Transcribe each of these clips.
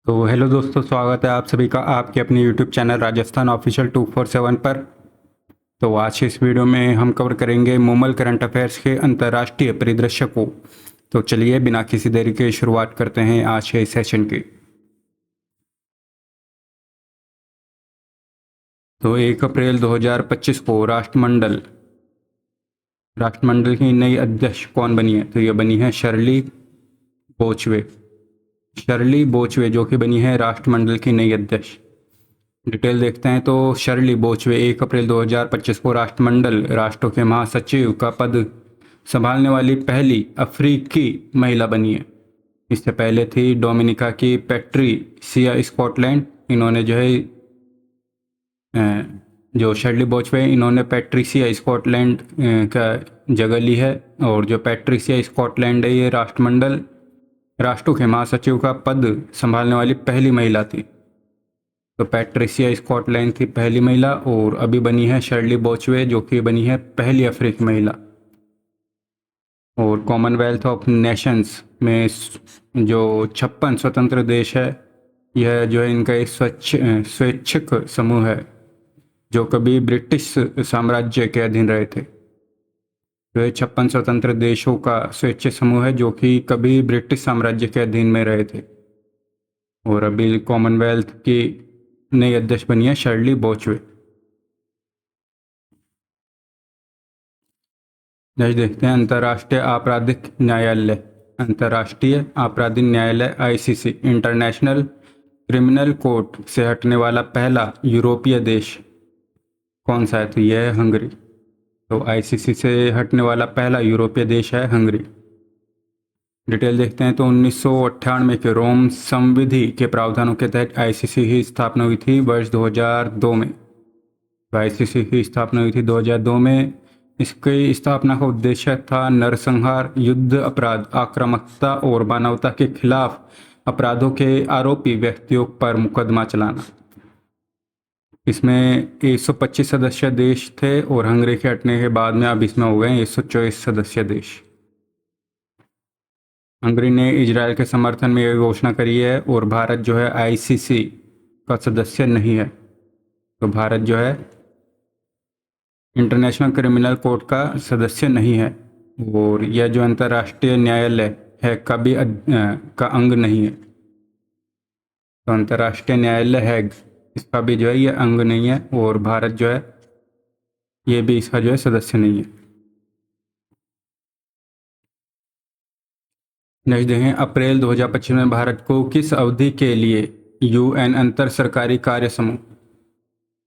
तो हेलो दोस्तों, स्वागत है आप सभी का आपके अपने यूट्यूब चैनल राजस्थान ऑफिशियल 247 पर। तो आज के इस वीडियो में हम कवर करेंगे मूमल करंट अफेयर्स के अंतर्राष्ट्रीय परिदृश्य को। तो चलिए बिना किसी देरी के शुरुआत करते हैं आज के इस सेशन की। तो 1 अप्रैल 2025 को राष्ट्रमंडल की नई अध्यक्ष कौन बनी है? तो ये बनी है शर्ली बोचवे जो कि बनी है राष्ट्रमंडल की नई अध्यक्ष। डिटेल देखते हैं। तो शर्ली बोचवे 1 अप्रैल 2025 को राष्ट्रमंडल राष्ट्रों के महासचिव का पद संभालने वाली पहली अफ्रीकी महिला बनी है। इससे पहले थी डोमिनिका की पैट्रिसिया स्कॉटलैंड। इन्होंने जो शर्ली बोचवे इन्होंने पैट्रिसिया स्कॉटलैंड का जगह ली है। और जो पैट्रिसिया स्कॉटलैंड है ये राष्ट्रों के महासचिव का पद संभालने वाली पहली महिला थी। तो पैट्रिसिया स्कॉटलैंड थी पहली महिला और अभी बनी है शर्ली बोचवे जो कि बनी है पहली अफ्रीकी महिला। और कॉमनवेल्थ ऑफ नेशंस में जो 56 स्वतंत्र देश है, यह जो है इनका एक स्वैच्छिक समूह है जो कभी ब्रिटिश साम्राज्य के अधीन रहे थे। तो ये 56 स्वतंत्र देशों का स्वैच्छिक समूह है जो कि कभी ब्रिटिश साम्राज्य के अधीन में रहे थे। और अभी कॉमनवेल्थ की नई अध्यक्ष बनी है शर्ली बोचवे। नेक्स्ट देखते हैं अंतर्राष्ट्रीय आपराधिक न्यायालय आईसीसी इंटरनेशनल क्रिमिनल कोर्ट से हटने वाला पहला यूरोपीय देश कौन सा है? तो यह है हंगरी। तो आईसीसी से हटने वाला पहला यूरोपीय देश है हंगरी। डिटेल देखते हैं। तो 1998 के रोम संविधि के प्रावधानों के तहत आईसीसी की स्थापना हुई थी वर्ष 2002 में। तो आईसीसी की स्थापना हुई थी 2002 में। इसकी स्थापना का उद्देश्य था नरसंहार, युद्ध अपराध, आक्रामकता और मानवता के खिलाफ अपराधों के आरोपी व्यक्तियों पर मुकदमा चलाना। इसमें 125 सदस्य देश थे और हंगरी के हटने के बाद में अब इसमें हो गए 124 सदस्य देश। हंगरी ने इजरायल के समर्थन में यह घोषणा करी है और भारत जो है आईसीसी का सदस्य नहीं है। तो भारत जो है इंटरनेशनल क्रिमिनल कोर्ट का सदस्य नहीं है और यह जो अंतर्राष्ट्रीय न्यायालय है का अंग नहीं है। तो अंतर्राष्ट्रीय न्यायालय है इसका भी जो है ये अंग नहीं है और भारत जो है ये भी इसका जो है सदस्य नहीं है। नेक्स्ट देखें। अप्रैल 2025 में भारत को किस अवधि के लिए यूएन अंतर सरकारी कार्य समूह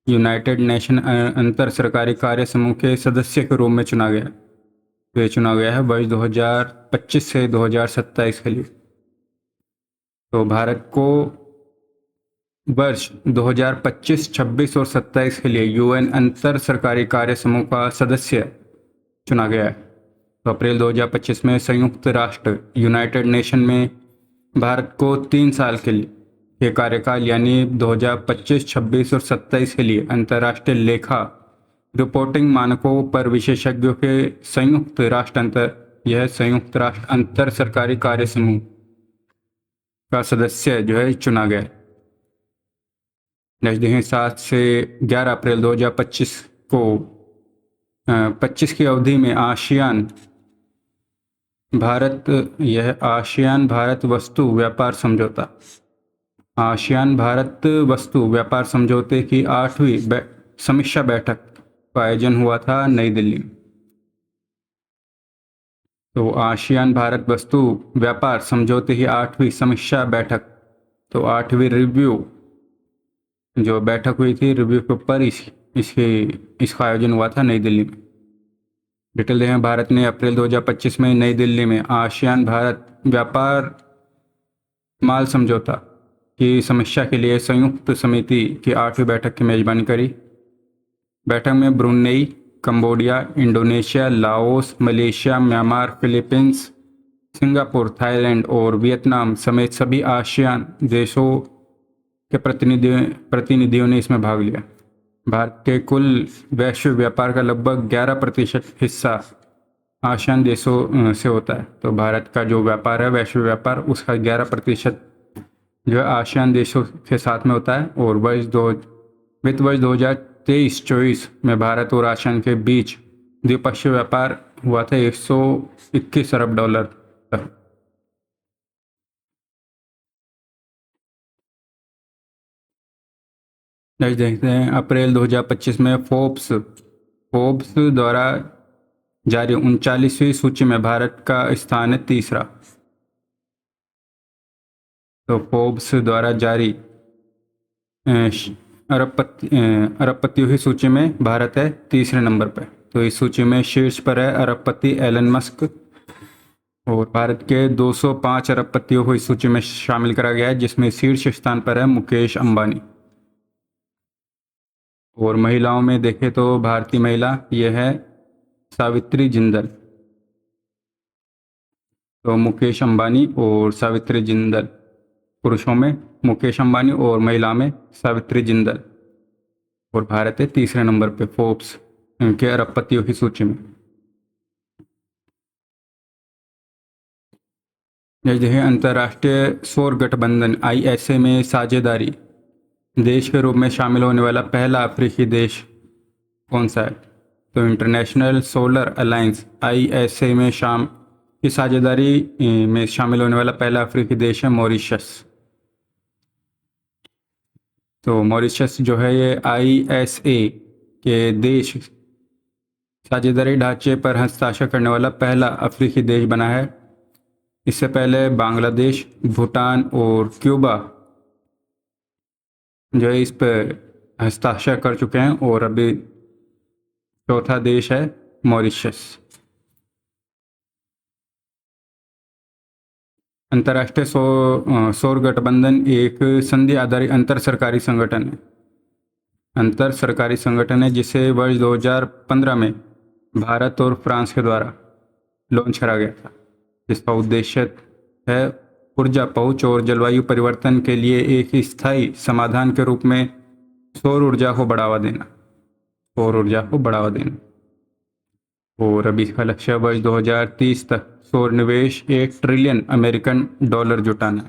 यूनाइटेड नेशन अंतर सरकारी कार्य समूह के सदस्य के रूप में चुना गया? तो ये चुना गया है वर्ष 2025 से 2027 के लिए। तो भारत को वर्ष 2025, 26 और 27 के लिए यूएन अंतर सरकारी कार्य समूह का सदस्य चुना गया है। तो अप्रैल 2025 में संयुक्त राष्ट्र यूनाइटेड नेशन में भारत को 3 साल के लिए ये कार्यकाल यानी 2025, 26 और 27 के लिए अंतर्राष्ट्रीय लेखा रिपोर्टिंग मानकों पर विशेषज्ञों के संयुक्त राष्ट्र अंतर सरकारी कार्य समूह का सदस्य जो है चुना गया। नेक्स्ट देखें। 7 से 11 अप्रैल 2025 को 25 की अवधि में आसियान भारत वस्तु व्यापार समझौते की 8वीं समीक्षा बैठक का आयोजन हुआ था नई दिल्ली में। तो आसियान भारत वस्तु व्यापार समझौते की 8वीं समीक्षा बैठक, तो 8वीं रिव्यू जो बैठक हुई थी रिव्यू के ऊपर इसका आयोजन हुआ था नई दिल्ली में। डिटेल देखें। भारत ने अप्रैल 2025 में नई दिल्ली में आसियान भारत व्यापार माल समझौता की समीक्षा के लिए संयुक्त समिति की 8वीं बैठक की मेजबानी करी। बैठक में Brunei, Cambodia, Indonesia, Laos, Malaysia, Myanmar, Philippines, Singapore, Thailand और वियतनाम समेत सभी आसियान देशों के प्रतिनिधियों ने इसमें भाग लिया। भारत के कुल वैश्विक व्यापार का लगभग 11% हिस्सा आसियान देशों से होता है। तो भारत का जो व्यापार है वैश्विक व्यापार उसका 11% जो है आसियान देशों के साथ में होता है। और वित्त वर्ष 2023-24 में भारत और आसियान के बीच द्विपक्षीय व्यापार हुआ था 121 अरब डॉलर तक। नेक्स्ट देखते हैं, अप्रैल 2025 में फोर्ब्स द्वारा जारी 39वीं सूची में भारत का स्थान है तीसरा। तो फोर्ब्स द्वारा जारी अरबपतियों की सूची में भारत है तीसरे नंबर पर। तो इस सूची में शीर्ष पर है अरबपति एलन मस्क, और भारत के 205 अरबपतियों को इस सूची में शामिल करा गया है, जिसमें शीर्ष स्थान पर है मुकेश अंबानी। और महिलाओं में देखें तो भारतीय महिला यह है सावित्री जिंदल। तो मुकेश अंबानी और सावित्री जिंदल, पुरुषों में मुकेश अंबानी और महिला में सावित्री जिंदल। और भारत है तीसरे नंबर पे फोर्ब्स के अरबपतियों की सूची में। जैसे अंतर्राष्ट्रीय सौर गठबंधन ISA में साझेदारी देश के रूप में शामिल होने वाला पहला अफ्रीकी देश कौन सा है? तो इंटरनेशनल सोलर अलायंस ISA में की साझेदारी में शामिल होने वाला पहला अफ्रीकी देश है मॉरिशस। तो मॉरिशस जो है ये ISA के देश साझेदारी ढांचे पर हस्ताक्षर करने वाला पहला अफ्रीकी देश बना है। इससे पहले बांग्लादेश, भूटान और क्यूबा जो है इस पर हस्ताक्षर कर चुके हैं, और अभी चौथा देश है मॉरिशस। अंतर्राष्ट्रीय सौर गठबंधन एक संधि आधारित अंतर सरकारी संगठन है जिसे वर्ष 2015 में भारत और फ्रांस के द्वारा लॉन्च करा गया था, जिसका उद्देश्य है ऊर्जा पहुंच और जलवायु परिवर्तन के लिए एक स्थायी समाधान के रूप में सौर ऊर्जा को बढ़ावा देना। और अभी इसका लक्ष्य वर्ष 2030 तक सौर निवेश $1 ट्रिलियन जुटाना।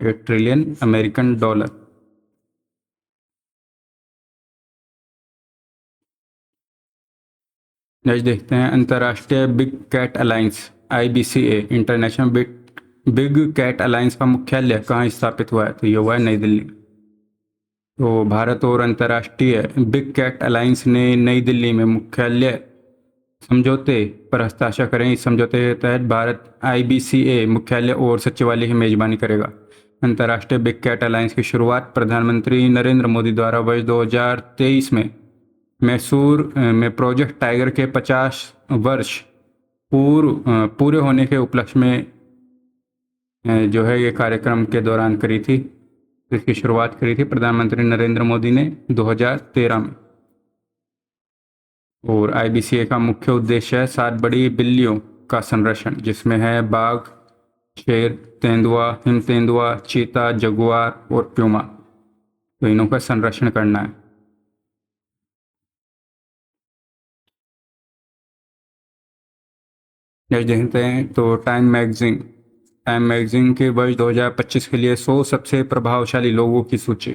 $1 ट्रिलियन। नेक्स्ट देखते हैं, अंतर्राष्ट्रीय big cat alliance IBCA international big cat alliance का मुख्यालय कहाँ स्थापित हुआ है? तो ये हुआ है नई दिल्ली। तो भारत और अंतर्राष्ट्रीय बिग कैट अलायंस ने नई दिल्ली में मुख्यालय समझौते पर हस्ताक्षर करें। इस समझौते के तहत भारत IBCA मुख्यालय और सचिवालय की मेजबानी करेगा। अंतर्राष्ट्रीय बिग कैट अलायंस की शुरुआत प्रधानमंत्री नरेंद्र मोदी द्वारा वर्ष 2023 में मैसूर में प्रोजेक्ट टाइगर के 50 वर्ष पूरे होने के उपलक्ष्य में जो है ये कार्यक्रम के दौरान करी थी। इसकी शुरुआत करी थी प्रधानमंत्री नरेंद्र मोदी ने 2013 में। और IBCA का मुख्य उद्देश्य है 7 बड़ी बिल्लियों का संरक्षण, जिसमें है बाघ, शेर, तेंदुआ, हिम तेंदुआ, चीता, जगुआर और प्यूमा। तो इनों का संरक्षण करना है। नेक्स्ट देखते हैं, तो टाइम मैगजीन के वर्ष 2025 के लिए 100 सबसे प्रभावशाली लोगों की सूची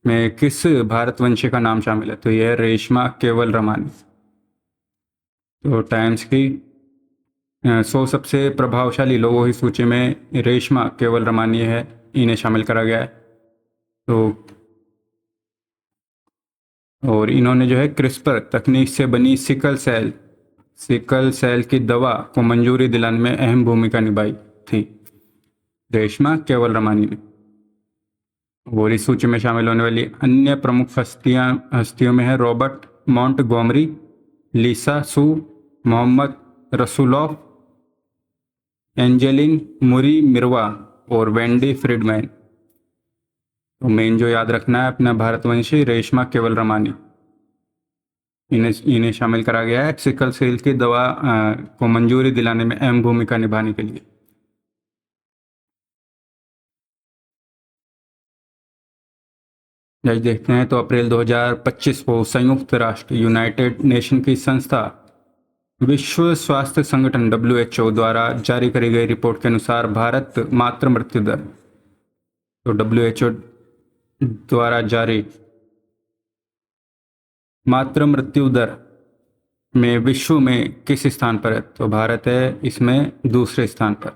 में किस भारतवंशी का नाम शामिल है? तो यह है रेशमा केवलरमानी। तो टाइम्स की 100 सबसे प्रभावशाली लोगों की सूची में रेशमा केवलरमानी है, इन्हें शामिल करा गया है। तो और इन्होंने जो है क्रिस्पर तकनीक से बनी सिकल सेल की दवा को मंजूरी दिलाने में अहम भूमिका निभाई थी, रेशमा केवलरमानी ने। और इस सूची में शामिल होने वाली अन्य प्रमुख हस्तियों में है रॉबर्ट मॉन्टगोमरी, लिसा सू, मोहम्मद रसूलॉफ, एंजेलिन मुरी मिर्वा और वेंडी फ्रीडमैन। तो मेन जो याद रखना है अपना भारतवंशी रेशमा केवलरमानी, इन्हें शामिल करा गया है सिकल सेल की दवा को मंजूरी दिलाने में अहम भूमिका निभाने के लिए। जैसे देखते हैं, तो अप्रैल 2025 को संयुक्त राष्ट्र यूनाइटेड नेशन की संस्था विश्व स्वास्थ्य संगठन WHO द्वारा जारी करी गई रिपोर्ट के अनुसार भारत मातृ मृत्यु दर, तो WHO द्वारा जारी मातृ मृत्यु दर में विश्व में किस स्थान पर है? तो भारत है इसमें दूसरे स्थान पर।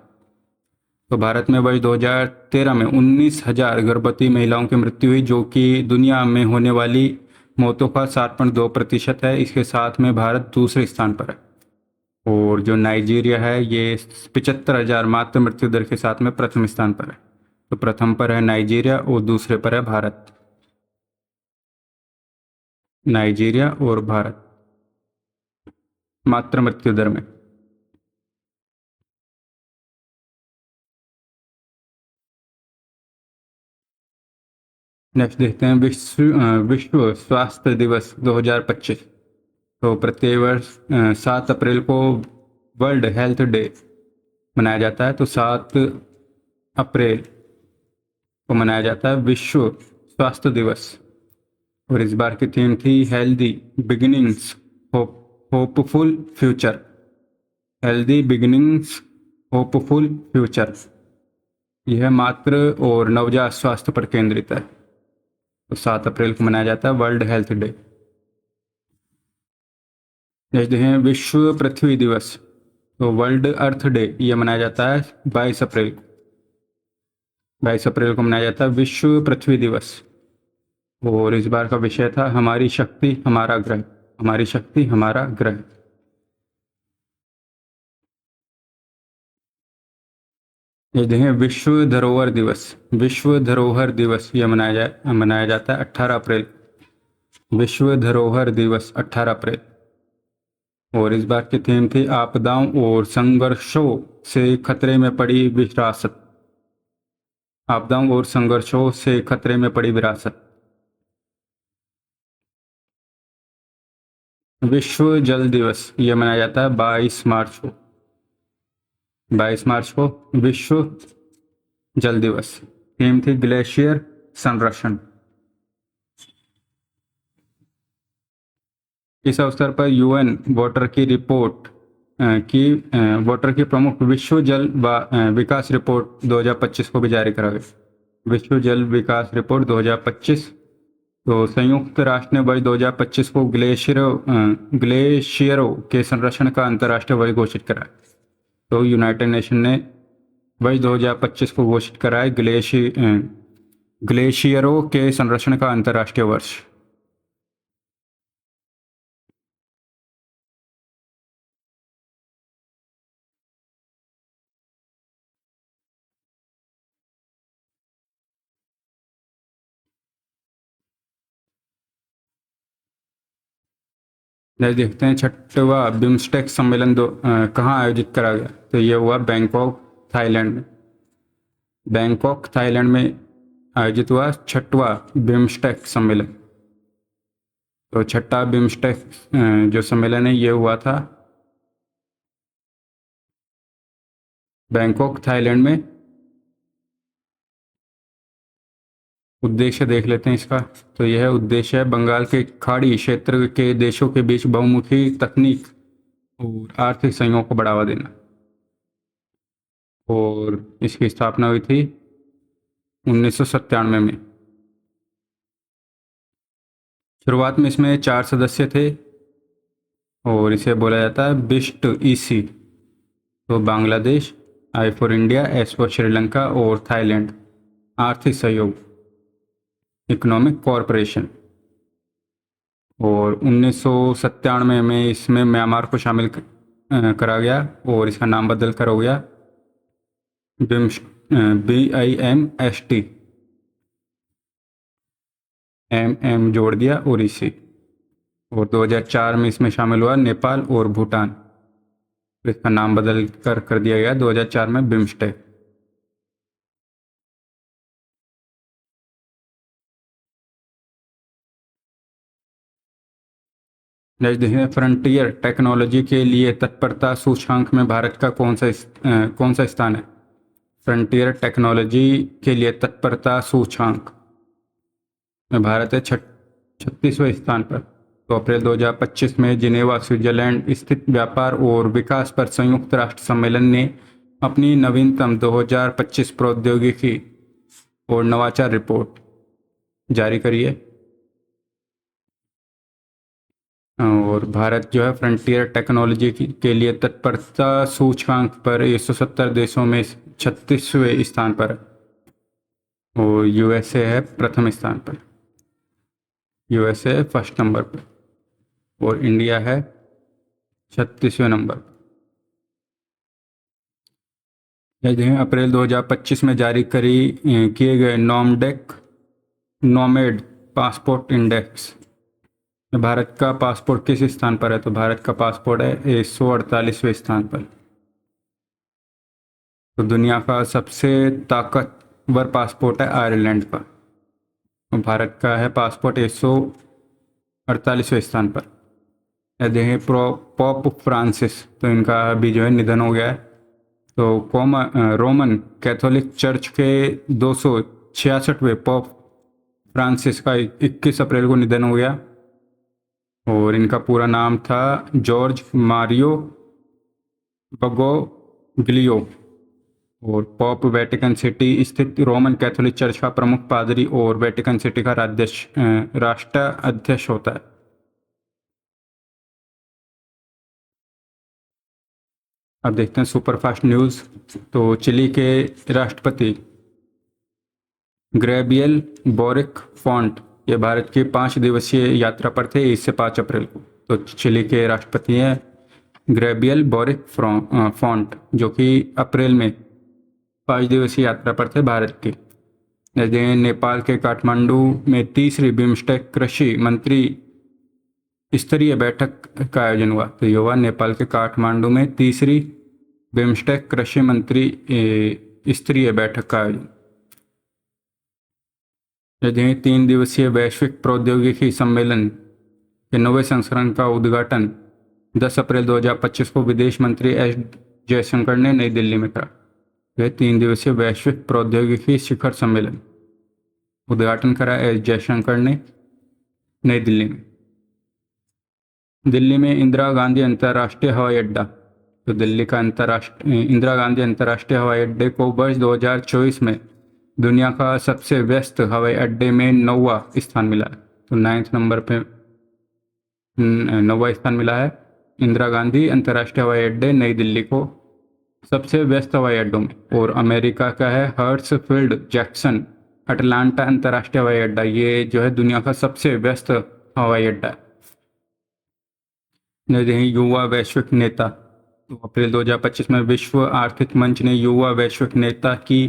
तो भारत में वर्ष 2013 में 19,000 गर्भवती महिलाओं की मृत्यु हुई, जो कि दुनिया में होने वाली मौतों का 7.2% है। इसके साथ में भारत दूसरे स्थान पर है। और जो नाइजीरिया है ये 75,000 मातृ मृत्यु दर के साथ में प्रथम स्थान पर है। तो प्रथम पर है नाइजीरिया और दूसरे पर है भारत। नाइजीरिया और भारत मातृ मृत्यु दर में। नेक्स्ट देखते हैं विश्व स्वास्थ्य दिवस 2025। तो प्रत्येक वर्ष 7 अप्रैल को वर्ल्ड हेल्थ डे मनाया जाता है। तो 7 अप्रैल को मनाया जाता है विश्व स्वास्थ्य दिवस। और इस बार की थीम थी healthy beginnings hopeful future. Healthy beginnings hopeful future. यह मातृ और नवजात स्वास्थ्य पर केंद्रित है। तो 7 अप्रैल को मनाया जाता है वर्ल्ड हेल्थ डे। जैसे हैं विश्व पृथ्वी दिवस, तो वर्ल्ड अर्थ डे ये मनाया जाता है 22 अप्रैल को। 22 अप्रैल को मनाया जाता है विश्व पृथ्वी दिवस। और इस बार का विषय था हमारी शक्ति हमारा ग्रह। हमारी शक्ति हमारा ग्रह। ये देखें विश्व धरोहर दिवस। विश्व धरोहर दिवस ये मनाया जाता है 18 अप्रैल। विश्व धरोहर दिवस 18 अप्रैल। और इस बार की थीम थी आपदाओं और संघर्षों से खतरे में पड़ी विरासत। आपदाओं और संघर्षों से खतरे में पड़ी विरासत। विश्व जल दिवस ये मनाया जाता है 22 मार्च को। 22 मार्च को विश्व जल दिवस। थीम थी ग्लेशियर संरक्षण। इस अवसर पर यूएन वाटर की रिपोर्ट वाटर की प्रमुख विश्व जल विकास रिपोर्ट 2025 को भी जारी करा गया। विश्व जल विकास रिपोर्ट 2025। तो संयुक्त राष्ट्र ने वर्ष 2025 को ग्लेशियरों के संरक्षण का अंतर्राष्ट्रीय वर्ष घोषित करा। तो यूनाइटेड नेशन ने वर्ष 2025 को घोषित करा है ग्लेशियरों के संरक्षण का अंतर्राष्ट्रीय वर्ष। नेक्स्ट देखते हैं छठवा बिम्स्टेक सम्मेलन कहाँ आयोजित करा गया? तो ये हुआ बैंकॉक थाईलैंड में। बैंकॉक थाईलैंड में आयोजित हुआ छठवा बिम्स्टेक सम्मेलन। तो छठा बिम्स्टेक जो सम्मेलन है ये हुआ था बैंकॉक थाईलैंड में। उद्देश्य देख लेते हैं इसका। तो यह उद्देश्य है बंगाल के खाड़ी क्षेत्र के देशों के बीच बहुमुखी तकनीक और आर्थिक सहयोग को बढ़ावा देना। और इसकी स्थापना हुई थी 1997 में। शुरुआत में इसमें 4 सदस्य थे और इसे बोला जाता है बिस्ट ईसी। तो Bangladesh, I for India, S for Sri Lanka और थाईलैंड। आर्थिक सहयोग इकोनॉमिक कॉरपोरेशन। और 1997 में इसमें म्यांमार को शामिल करा गया और इसका नाम बदल कर हो गया BIMST। MM जोड़ दिया और इसी। और 2004 में इसमें शामिल हुआ नेपाल और भूटान। तो इसका नाम बदल कर दिया गया 2004 में बिम्स्टेक। नेक्स्ट देखें फ्रंटियर टेक्नोलॉजी के लिए तत्परता सूचकांक में भारत का कौन सा स्थान है? फ्रंटियर टेक्नोलॉजी के लिए तत्परता सूचकांक में भारत है 36वें स्थान पर। तो अप्रैल 2025 में जिनेवा स्विट्जरलैंड स्थित व्यापार और विकास पर संयुक्त राष्ट्र सम्मेलन ने अपनी नवीनतम 2025 प्रौद्योगिकी और नवाचार रिपोर्ट जारी करी है। और भारत जो है फ्रंटियर टेक्नोलॉजी के लिए तत्परता सूचकांक पर 170 देशों में 36वें स्थान पर है और यूएसए है प्रथम स्थान पर। यूएसए फर्स्ट नंबर पर और इंडिया है 36वें नंबर पर। अप्रैल 2025 में जारी किए गए नॉमेड पासपोर्ट इंडेक्स, भारत का पासपोर्ट किस स्थान पर है? तो भारत का पासपोर्ट है 148वें स्थान पर। तो दुनिया का सबसे ताकतवर पासपोर्ट है आयरलैंड का, तो भारत का है पासपोर्ट 148वें स्थान पर। यदि पॉप फ्रांसिस, तो इनका अभी जो है निधन हो गया है। तो रोमन कैथोलिक चर्च के 266वें पॉप फ्रांसिस का 21 अप्रैल को निधन हो गया और इनका पूरा नाम था जॉर्ज मारियो बर्गोग्लियो। और पॉप वेटिकन सिटी स्थित रोमन कैथोलिक चर्च का प्रमुख पादरी और वेटिकन सिटी का राष्ट्राध्यक्ष होता है। अब देखते हैं सुपरफास्ट न्यूज़। तो चिली के राष्ट्रपति ग्रेबियल बोरिक फॉन्ट ये भारत की 5 दिवसीय यात्रा पर थे 1 से 5 अप्रैल को। तो चिली के राष्ट्रपति हैं ग्रेबियल बोरिक फॉन्ट, जो कि अप्रैल में 5 दिवसीय यात्रा पर थे भारत की। नेपाल के काठमांडू में 3री बिम्स्टेक कृषि मंत्री स्तरीय बैठक का आयोजन हुआ। तो ये हुआ नेपाल के काठमांडू में 3री बिम्स्टेक कृषि मंत्री स्तरीय बैठक का आयोजन। 3 दिवसीय वैश्विक प्रौद्योगिकी सम्मेलन के 9वें संस्करण का उद्घाटन 10 अप्रैल 2025 को विदेश मंत्री एस जयशंकर ने नई दिल्ली में करा। यह 3 दिवसीय वैश्विक प्रौद्योगिकी शिखर सम्मेलन उद्घाटन करा एस जयशंकर ने नई दिल्ली में। दिल्ली में इंदिरा गांधी अंतर्राष्ट्रीय हवाई अड्डा, तो दिल्ली का इंदिरा गांधी अंतर्राष्ट्रीय हवाई अड्डे को वर्ष 2024 में दुनिया का सबसे व्यस्त हवाई अड्डे में 9वां स्थान मिला है। तो 9th नंबर पे 9वां स्थान मिला है इंदिरा गांधी अंतर्राष्ट्रीय हवाई अड्डे नई दिल्ली को सबसे व्यस्त हवाई अड्डों में। और अमेरिका का है हर्ट्सफील्ड जैक्सन अटलांटा अंतर्राष्ट्रीय हवाई अड्डा, ये जो है दुनिया का सबसे व्यस्त हवाई अड्डा है। युवा वैश्विक नेता, तो अप्रैल 2025 में विश्व आर्थिक मंच ने युवा वैश्विक नेता की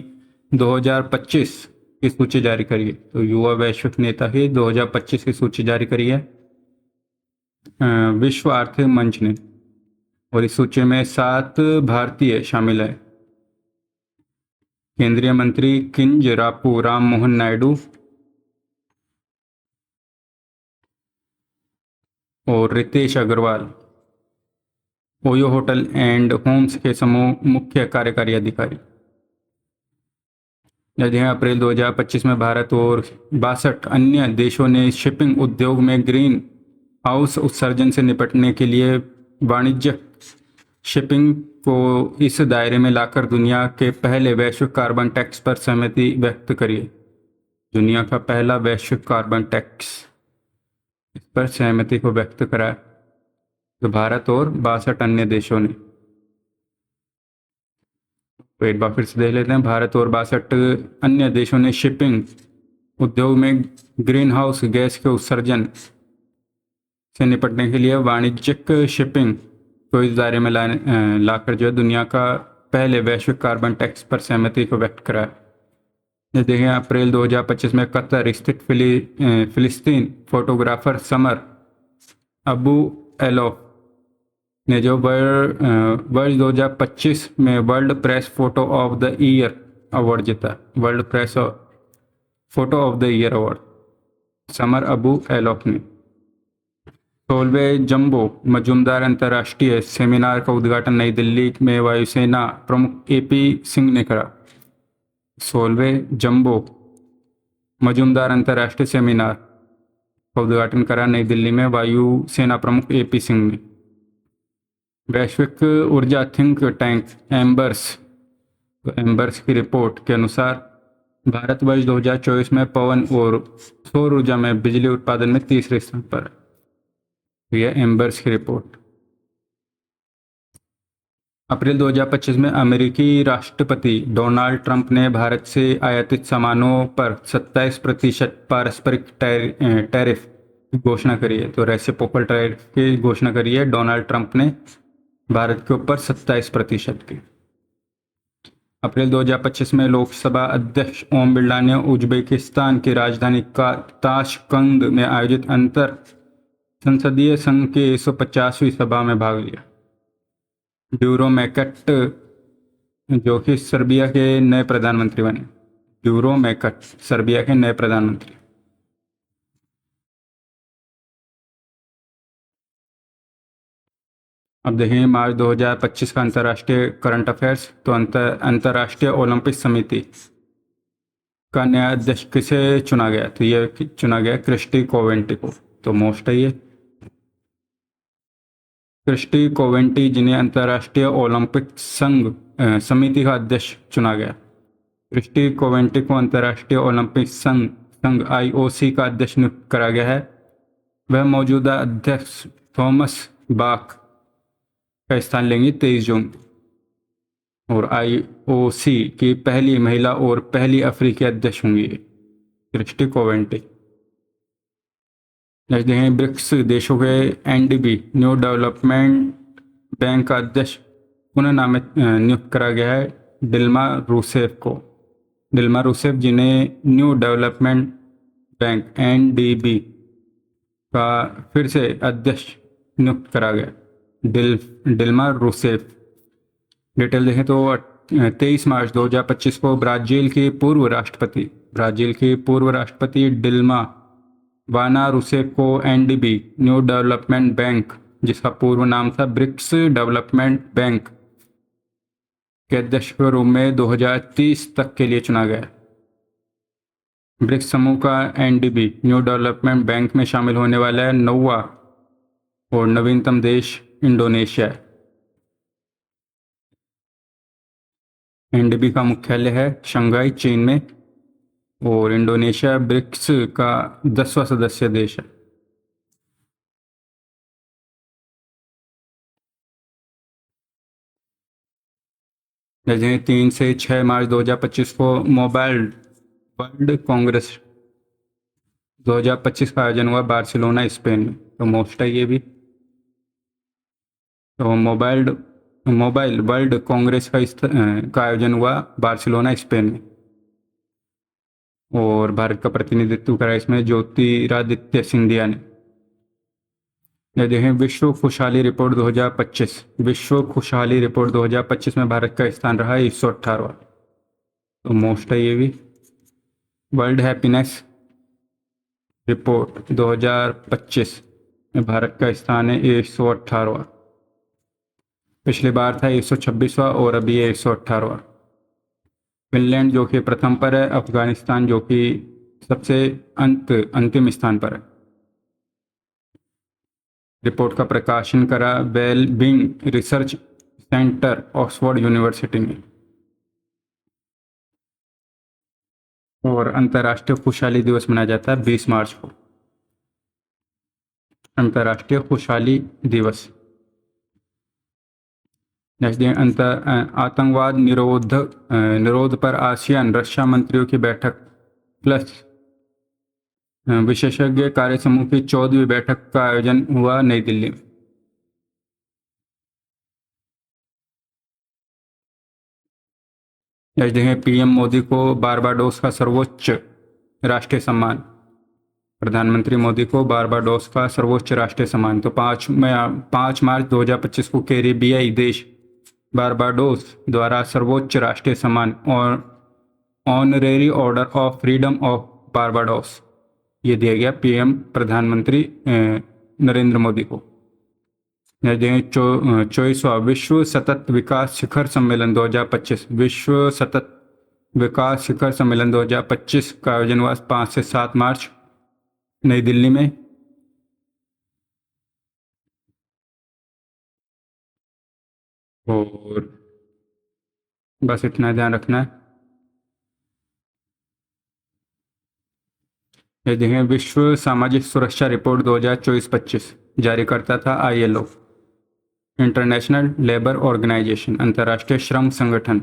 2025 की सूची जारी करी है। तो युवा वैश्विक नेता की 2025 की सूची जारी करी है विश्व आर्थिक मंच ने, और इस सूची में 7 भारतीय शामिल है। केंद्रीय मंत्री किंजरापू राम मोहन नायडू और Ritesh Agarwal OYO hotel and homes के समूह मुख्य कार्यकारी अधिकारी। अप्रैल 2025 में भारत और 62 अन्य देशों ने शिपिंग उद्योग में ग्रीन हाउस उत्सर्जन से निपटने के लिए वाणिज्यिक शिपिंग को इस दायरे में लाकर दुनिया के पहले वैश्विक कार्बन टैक्स पर सहमति व्यक्त करी है। दुनिया का पहला वैश्विक कार्बन टैक्स, इस पर सहमति को व्यक्त करा है तो भारत और 62 अन्य देशों ने। तो एक बार फिर से देख लेते हैं, भारत और 62 अन्य देशों ने शिपिंग उद्योग में ग्रीन हाउस गैस के उत्सर्जन से निपटने के लिए वाणिज्यिक शिपिंग को इस दायरे में लाकर जो है दुनिया का पहले वैश्विक कार्बन टैक्स पर सहमति को व्यक्त करा है। देखें अप्रैल 2025 में कतर स्थित फिलिस्तीन फोटोग्राफर समर अबू एलोफ ने जो वर्ष 2025 में world press photo of the year award जीता। World press photo of the year award Samar Abu Elouf ने। 16वें जंबो मजूमदार अंतर्राष्ट्रीय सेमिनार का उद्घाटन नई दिल्ली में वायुसेना प्रमुख AP सिंह ने करा। 16वें जंबो मजूमदार अंतर्राष्ट्रीय सेमिनार का उद्घाटन करा नई दिल्ली में वायु सेना प्रमुख AP सिंह ने। वैश्विक ऊर्जा थिंक टैंक एम्बर्स की रिपोर्ट के अनुसार भारत वर्ष 2024 में पवन और सौर ऊर्जा में बिजली उत्पादन में तीसरे स्थान पर है। यह एम्बर्स की रिपोर्ट। अप्रैल 2025 में अमेरिकी राष्ट्रपति डोनाल्ड ट्रंप ने भारत से आयातित सामानों पर 27% पारस्परिक टैरिफ की घोषणा करी है। तो रेसिप्रोकल टैरिफ की घोषणा करी है डोनाल्ड ट्रंप ने भारत के ऊपर 27% की। अप्रैल 2025 में लोकसभा अध्यक्ष ओम बिरला ने उज्बेकिस्तान की राजधानी ताशकंद में आयोजित अंतर संसदीय संघ की 150वीं सभा में भाग लिया। ड्यूरो मैकट जो कि सर्बिया के नए प्रधानमंत्री बने। ड्यूरो मैकट सर्बिया के नए प्रधानमंत्री। अब देखेंगे मार्च 2025 का अंतर्राष्ट्रीय करंट अफेयर्स। तो अंतर्राष्ट्रीय ओलंपिक समिति का नया अध्यक्ष किसे चुना गया? तो ये चुना गया क्रिस्टी कोवेंटी को। तो मोस्ट है ये क्रिस्टी कोवेंटी, जिन्हें अंतर्राष्ट्रीय ओलंपिक समिति का अध्यक्ष चुना गया। क्रिस्टी कोवेंटी को अंतर्राष्ट्रीय ओलंपिक संघ IOC का अध्यक्ष नियुक्त करा गया है। वह मौजूदा अध्यक्ष थॉमस बाक का स्थान लेंगी 23 जून और IOC की पहली महिला और पहली अफ्रीकी अध्यक्ष होंगी क्रिस्टी कोवेंटी। नेक्स्ट देखें ब्रिक्स देशों के NDB न्यू डेवलपमेंट बैंक का अध्यक्ष पुनः नामित नियुक्त करा गया है डिल्मा रूसेफ को। डिल्मा रूसेफ, जिन्हें न्यू डेवलपमेंट बैंक NDB का फिर से अध्यक्ष नियुक्त करा गया डिल्मा रूसेफ। डिटेल देखें तो 23 मार्च 2025 को ब्राज़ील की पूर्व राष्ट्रपति डिल्मा वाना रूसेफ को NDB न्यू डेवलपमेंट बैंक, जिसका पूर्व नाम था ब्रिक्स डेवलपमेंट बैंक, के अध्यक्ष के रूप में 2030 तक के लिए चुना गया। ब्रिक्स समूह का NDB न्यू डेवलपमेंट बैंक में शामिल होने वाला है नौवां और नवीनतम देश इंडोनेशिया है। NDB का मुख्यालय है शंघाई, चीन में, और इंडोनेशिया ब्रिक्स का 10वां सदस्य देश है। जैसे 3 से 6 मार्च 2025 को मोबाइल वर्ल्ड कांग्रेस 2025 का आयोजन हुआ बार्सिलोना, स्पेन में। तो मोस्ट है ये भी। तो मोबाइल वर्ल्ड कांग्रेस का आयोजन हुआ बार्सिलोना, स्पेन में, और भारत का प्रतिनिधित्व करा इसमें ज्योतिरादित्य सिंधिया ने। यह देखें विश्व खुशहाली रिपोर्ट 2025 में भारत का स्थान रहा 118वां। तो मोस्ट है ये भी। वर्ल्ड हैप्पीनेस रिपोर्ट 2025 में भारत का स्थान है 118वां। पिछली बार था 126वां और अभी 118वां। फिनलैंड जो कि प्रथम पर है, अफगानिस्तान जो कि सबसे अंतिम स्थान पर है। रिपोर्ट का प्रकाशन करा well being research centre, Oxford university में। और अंतर्राष्ट्रीय खुशहाली दिवस मनाया जाता है 20 मार्च को। अंतर्राष्ट्रीय खुशहाली दिवस। आतंकवाद निरोध पर आसियान रक्षा मंत्रियों की बैठक प्लस विशेषज्ञ कार्य समूह की 14वीं बैठक का आयोजन हुआ नई दिल्ली में। देखें PM मोदी को बारबाडोस का सर्वोच्च राष्ट्रीय सम्मान। प्रधानमंत्री मोदी को बारबाडोस का सर्वोच्च राष्ट्रीय सम्मान। तो 5 मार्च 2025 को कैरिबियाई देश बारबाडोस द्वारा सर्वोच्च राष्ट्रीय सम्मान और honorary order of freedom of Barbados ये दिया गया PM प्रधानमंत्री नरेंद्र मोदी को। 24वां विश्व सतत विकास शिखर सम्मेलन 2025 विश्व सतत विकास शिखर सम्मेलन 2025 का आयोजन हुआ 5 से 7 मार्च नई दिल्ली में। और बस इतना ध्यान रखना है। ये देखें, विश्व सामाजिक सुरक्षा रिपोर्ट 2024-25 जारी करता था ILO, इंटरनेशनल लेबर ऑर्गेनाइजेशन, अंतर्राष्ट्रीय श्रम संगठन।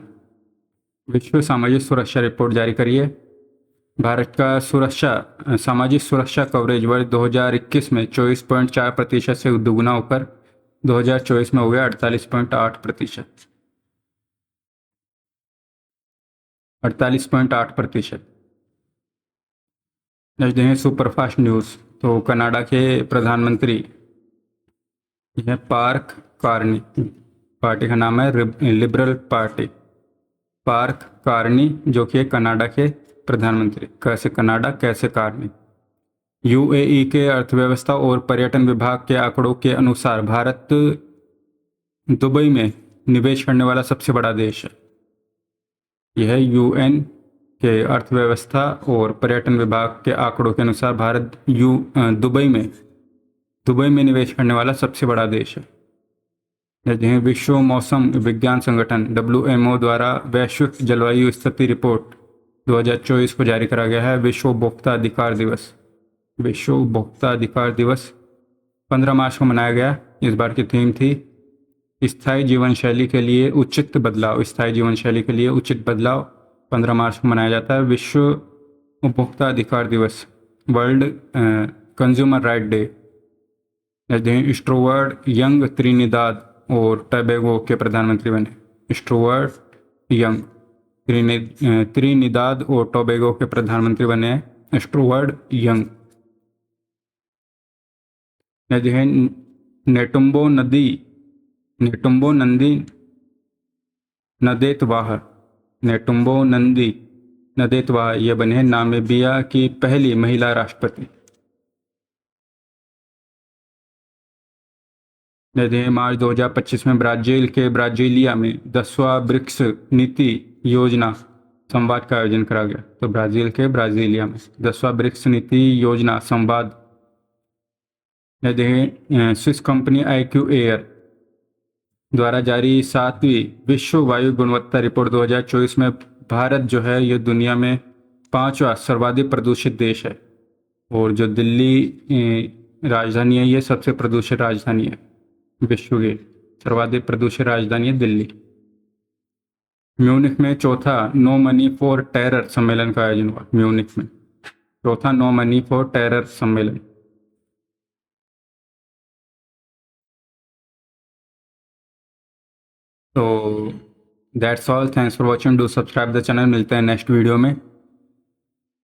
विश्व सामाजिक सुरक्षा रिपोर्ट जारी करी है। भारत का सामाजिक सुरक्षा कवरेज वर्ष 2021 में 24.4% से दुगुना होकर 2024 में हो गया 48.8%। 48.8%। नेक्स्ट देखें सुपरफास्ट न्यूज़। तो कनाडा के प्रधानमंत्री, यह पार्क कार्नी, पार्टी का नाम है लिबरल पार्टी, पार्क कार्नी, जो कि कनाडा के प्रधानमंत्री। कैसे कनाडा, कैसे कार्नी। UAE के अर्थव्यवस्था और पर्यटन विभाग के आंकड़ों के अनुसार भारत दुबई में निवेश करने वाला सबसे बड़ा देश है। यह UN के अर्थव्यवस्था और पर्यटन विभाग के आंकड़ों के अनुसार भारत दुबई में निवेश करने वाला सबसे बड़ा देश है। विश्व मौसम विज्ञान संगठन WMO द्वारा वैश्विक जलवायु स्थिति रिपोर्ट 2024 को जारी करा गया है। विश्व उपभोक्ता अधिकार दिवस, विश्व उपभोक्ता अधिकार दिवस 15 मार्च को मनाया गया। इस बार की थीम थी स्थायी जीवन शैली के लिए उचित बदलाव। स्थायी जीवन शैली के लिए उचित बदलाव 15 मार्च को मनाया जाता है। विश्व उपभोक्ता अधिकार दिवस, world consumer right day. Stuart young Trinidad और टोबैगो के प्रधानमंत्री बने। स्टुअर्ट यंग त्रिनिदाद और टोबैगो के प्रधानमंत्री बने स्टुअर्ट यंग। नेटुम्बो नंदी नदेतवाह, नेटुम्बो नंदी नदेतवाह ये बने नामीबिया की पहली महिला राष्ट्रपति। मार्च 2025 में ब्राजील के ब्राजीलिया में 10वां ब्रिक्स नीति योजना संवाद का आयोजन करा गया। तो ब्राजील के ब्राजीलिया में 10वां ब्रिक्स नीति योजना संवाद। स्विस कंपनी IQ एयर द्वारा जारी 7वीं विश्व वायु गुणवत्ता रिपोर्ट 2024 में भारत जो है ये दुनिया में 5वां सर्वाधिक प्रदूषित देश है। और जो दिल्ली राजधानी है ये सबसे प्रदूषित राजधानी है। विश्व की सर्वाधिक प्रदूषित राजधानी है दिल्ली। म्यूनिख में चौथा नो मनी फॉर टेरर सम्मेलन का आयोजन हुआ। म्यूनिख में चौथा नो मनी फॉर टेरर सम्मेलन। तो that's all, thanks for watching, do subscribe the channel. मिलते हैं नेक्स्ट वीडियो में।